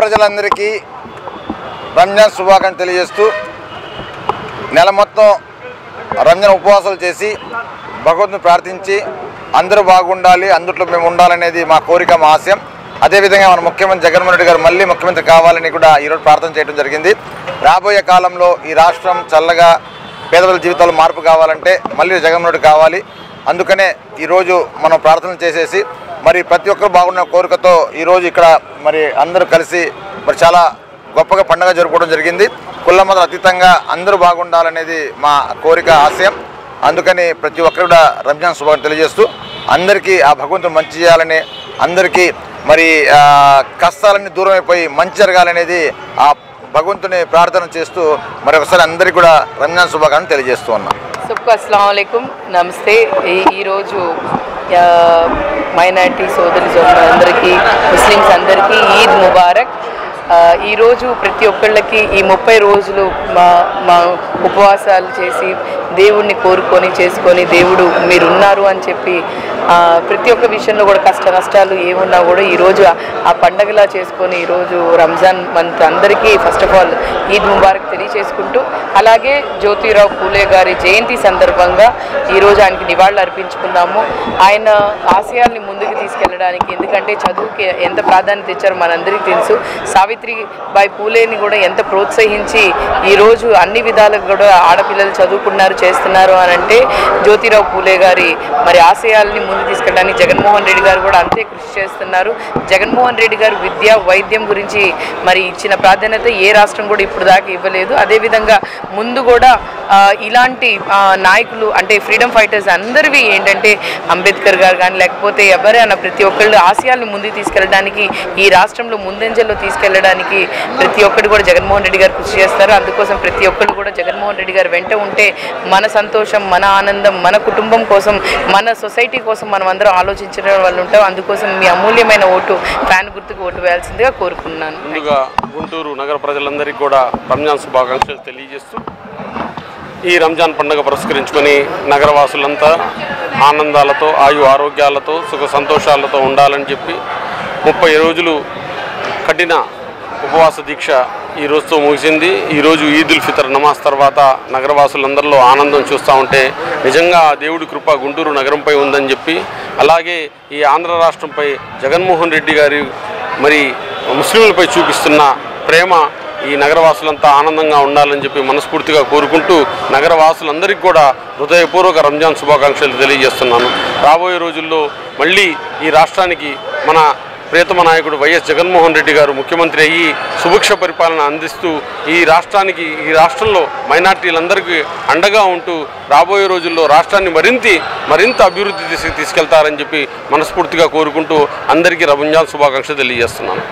ప్రజలందరికీ రంజాన్ శుభాకాంక్షలు తెలియజేస్తూ నెల మొత్తం రంజాన్ ఉపవాసాలు చేసి భగవంతుని ప్రార్థించి అందరూ బాగుండాలి, అందుట్లో మేము ఉండాలనేది మా కోరిక, మా ఆశయం. అదేవిధంగా మన ముఖ్యమంత్రి జగన్మోహన్ రెడ్డి గారు మళ్ళీ ముఖ్యమంత్రి కావాలని కూడా ఈరోజు ప్రార్థన చేయడం జరిగింది. రాబోయే కాలంలో ఈ రాష్ట్రం చల్లగా పేదల జీవితాల్లో మార్పు కావాలంటే మళ్ళీ జగన్మోహన్ రెడ్డి కావాలి. అందుకనే ఈరోజు మనం ప్రార్థనలు చేసేసి మరి ప్రతి ఒక్కరు బాగున్న కోరికతో ఈరోజు ఇక్కడ మరి అందరూ కలిసి మరి చాలా గొప్పగా పండుగ జరుపుకోవడం జరిగింది. కుల మతాలకు అతీతంగా అందరూ బాగుండాలనేది మా కోరిక, ఆశయం. అందుకని ప్రతి ఒక్కరు కూడా రంజాన్ శుభాకాంక్షలు తెలియజేస్తూ అందరికీ ఆ భగవంతుడు మంచి చేయాలని, అందరికీ మరి కష్టాలన్నీ దూరం అయిపోయి మంచి జరగాలనేది ఆ భగవంతుని ప్రార్థన చేస్తూ మరొకసారి అందరికీ కూడా రంజాన్ శుభాకాంక్షలు తెలియజేస్తూ ఉన్నాం. सबको अस्सलाम वालेकुम, नमस्ते. ఈరోజు మైనారిటీ సోదరులందరికీ, ముస్లిమ్స్ అందరికీ ఈద్ ముబారక్. ఈరోజు ప్రతి ఒక్కళ్ళకి ఈ 30 రోజులు మా ఉపవాసాలు చేసి దేవుణ్ణి కోరుకొని చేసుకొని దేవుడు మీరున్నారు అని చెప్పి ప్రతి ఒక్క విషయంలో కూడా కష్ట నష్టాలు ఏమున్నా కూడా ఈరోజు ఆ పండగలా చేసుకొని ఈరోజు రంజాన్ మంత్ అందరికీ first of all Eid Mubarak తెలియచేసుకుంటూ, అలాగే జ్యోతిరావు పూలే గారి జయంతి సందర్భంగా ఈరోజు ఆయనకి నివాళులు అర్పించుకున్నాము. ఆయన ఆశయాల్ని ముందుకు తీసుకెళ్ళడానికి, ఎందుకంటే చదువుకి ఎంత ప్రాధాన్యత ఇచ్చారో మనందరికీ తెలుసు. సావిత్రిబాయి పూలేని కూడా ఎంత ప్రోత్సహించి ఈరోజు అన్ని విధాలుగా కూడా ఆడపిల్లలు చదువుకున్నారు, చేస్తున్నారు అని అంటే జ్యోతిరావు పూలే గారి మరి ఆశయాల్ని ముందు తీసుకెళ్ళడానికి జగన్మోహన్ రెడ్డి గారు కూడా అంతే కృషి చేస్తున్నారు. జగన్మోహన్ రెడ్డి గారు విద్య, వైద్యం గురించి మరి ఇచ్చిన ప్రాధాన్యత ఏ రాష్ట్రం కూడా ఇప్పుడు దాకా ఇవ్వలేదు. అదేవిధంగా ముందు కూడా ఇలాంటి నాయకులు అంటే ఫ్రీడమ్ ఫైటర్స్ అందరివి ఏంటంటే అంబేద్కర్ గారు కానీ లేకపోతే ఎవరైనా ప్రతి ఒక్కళ్ళు ఆశయాల్ని ముందుకు తీసుకెళ్ళడానికి, ఈ రాష్ట్రంలో ముందంజల్లో తీసుకెళ్ళడానికి ప్రతి ఒక్కరు కూడా జగన్మోహన్ రెడ్డి గారు కృషి చేస్తారు. అందుకోసం ప్రతి ఒక్కరు కూడా జగన్మోహన్ రెడ్డి గారు వెంట ఉంటే మన సంతోషం, మన ఆనందం, మన కుటుంబం కోసం, మన సొసైటీ కోసం మనం అందరం ఆలోచించడం వల్ల ఉంటాం. అందుకోసం మీ అమూల్యమైన ఓటు ఫ్యాన్ గుర్తుకు ఓటు వేయాల్సిందిగా కోరుకున్నాను. ముందుగా గుంటూరు నగర ప్రజలందరికీ కూడా రంజాన్ శుభాకాంక్షలు తెలియజేస్తూ ఈ రంజాన్ పండుగ పురస్కరించుకొని నగరవాసులంతా ఆనందాలతో, ఆరోగ్యాలతో, సుఖ సంతోషాలతో ఉండాలని చెప్పి 30 రోజులు కఠిన ఉపవాస దీక్ష ఈ రోజుతో ముగిసింది. ఈరోజు ఈదుల్ ఫితర్ నమాజ్ తర్వాత నగరవాసులందరిలో ఆనందం చూస్తూ ఉంటే నిజంగా దేవుడి కృప గుంటూరు నగరంపై ఉందని చెప్పి, అలాగే ఈ ఆంధ్ర రాష్ట్రంపై జగన్మోహన్ రెడ్డి గారి మరి ముస్లింలపై చూపిస్తున్న ప్రేమ ఈ నగరవాసులంతా ఆనందంగా ఉండాలని చెప్పి మనస్ఫూర్తిగా కోరుకుంటూ నగరవాసులందరికీ కూడా హృదయపూర్వక రంజాన్ శుభాకాంక్షలు తెలియజేస్తున్నాను. రాబోయే రోజుల్లో మళ్ళీ ఈ రాష్ట్రానికి మన ప్రియతమ నాయకుడు వైఎస్ జగన్మోహన్ రెడ్డి గారు ముఖ్యమంత్రి అయ్యి సుభిక్ష పరిపాలన అందిస్తూ ఈ రాష్ట్రంలో మైనార్టీలందరికీ అండగా ఉంటూ రాబోయే రోజుల్లో రాష్ట్రాన్ని మరింత అభివృద్ధి తీసుకెళ్తారని చెప్పి మనస్ఫూర్తిగా కోరుకుంటూ అందరికీ రంజాన్ శుభాకాంక్షలు తెలియజేస్తున్నాను.